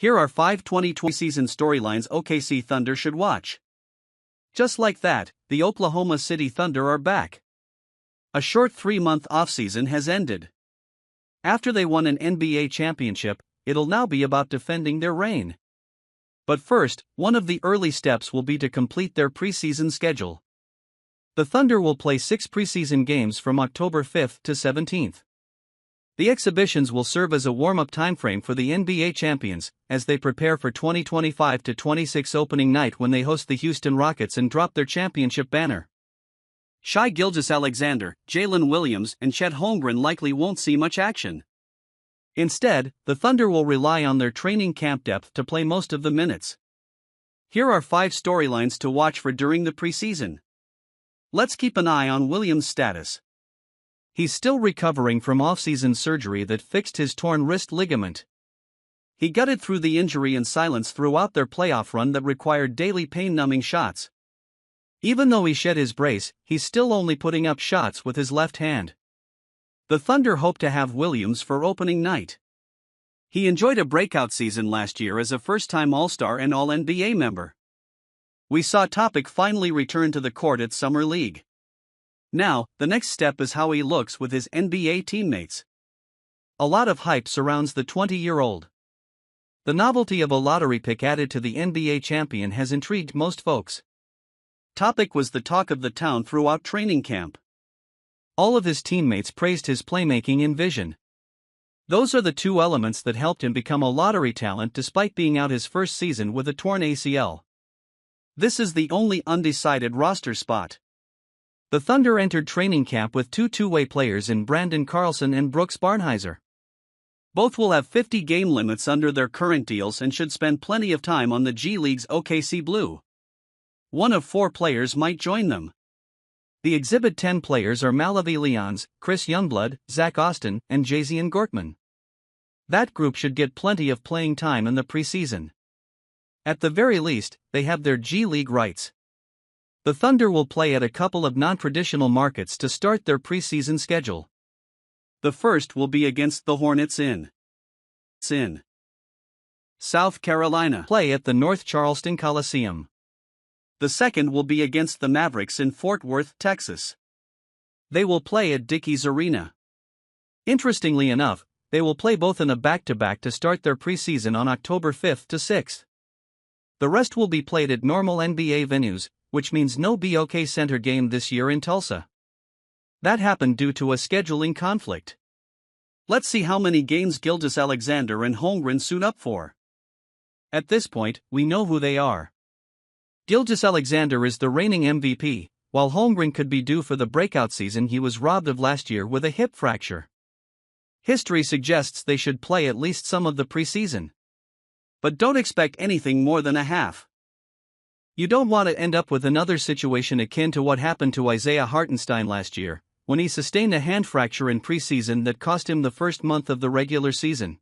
Here are 5 2020 season storylines OKC Thunder should watch. Just like that, the Oklahoma City Thunder are back. A short 3-month offseason has ended. After they won an NBA championship, it'll now be about defending their reign. But first, one of the early steps will be to complete their preseason schedule. The Thunder will play 6 preseason games from October 5th to 17th. The exhibitions will serve as a warm-up timeframe for the NBA champions, as they prepare for 2025-26 opening night when they host the Houston Rockets and drop their championship banner. Shai Gilgeous-Alexander, Jalen Williams, and Chet Holmgren likely won't see much action. Instead, the Thunder will rely on their training camp depth to play most of the minutes. Here are 5 storylines to watch for during the preseason. Let's keep an eye on Williams' status. He's still recovering from offseason surgery that fixed his torn wrist ligament. He gutted through the injury in silence throughout their playoff run that required daily pain-numbing shots. Even though he shed his brace, he's still only putting up shots with his left hand. The Thunder hope to have Williams for opening night. He enjoyed a breakout season last year as a first-time All-Star and All-NBA member. We saw Topic finally return to the court at Summer League. Now, the next step is how he looks with his NBA teammates. A lot of hype surrounds the 20-year-old. The novelty of a lottery pick added to the NBA champion has intrigued most folks. Topic was the talk of the town throughout training camp. All of his teammates praised his playmaking and vision. Those are the 2 elements that helped him become a lottery talent despite being out his first season with a torn ACL. This is the only undecided roster spot. The Thunder entered training camp with 2 two-way players in Brandon Carlson and Brooks Barnhizer. Both will have 50 game limits under their current deals and should spend plenty of time on the G League's OKC Blue. One of 4 players might join them. The Exhibit 10 players are Malavi Leons, Chris Youngblood, Zach Austin, and Jazian Gortman. That group should get plenty of playing time in the preseason. At the very least, they have their G League rights. The Thunder will play at a couple of non-traditional markets to start their preseason schedule. The first will be against the Hornets in South Carolina. Play at the North Charleston Coliseum. The second will be against the Mavericks in Fort Worth, Texas. They will play at Dickies Arena. Interestingly enough, they will play both in a back-to-back to start their preseason on October 5th to 6th. The rest will be played at normal NBA venues, which means no BOK Center game this year in Tulsa. That happened due to a scheduling conflict. Let's see how many games Gilgeous-Alexander and Holmgren suit up for. At this point, we know who they are. Gilgeous-Alexander is the reigning MVP, while Holmgren could be due for the breakout season he was robbed of last year with a hip fracture. History suggests they should play at least some of the preseason. But don't expect anything more than a half. You don't want to end up with another situation akin to what happened to Isaiah Hartenstein last year, when he sustained a hand fracture in preseason that cost him the first month of the regular season.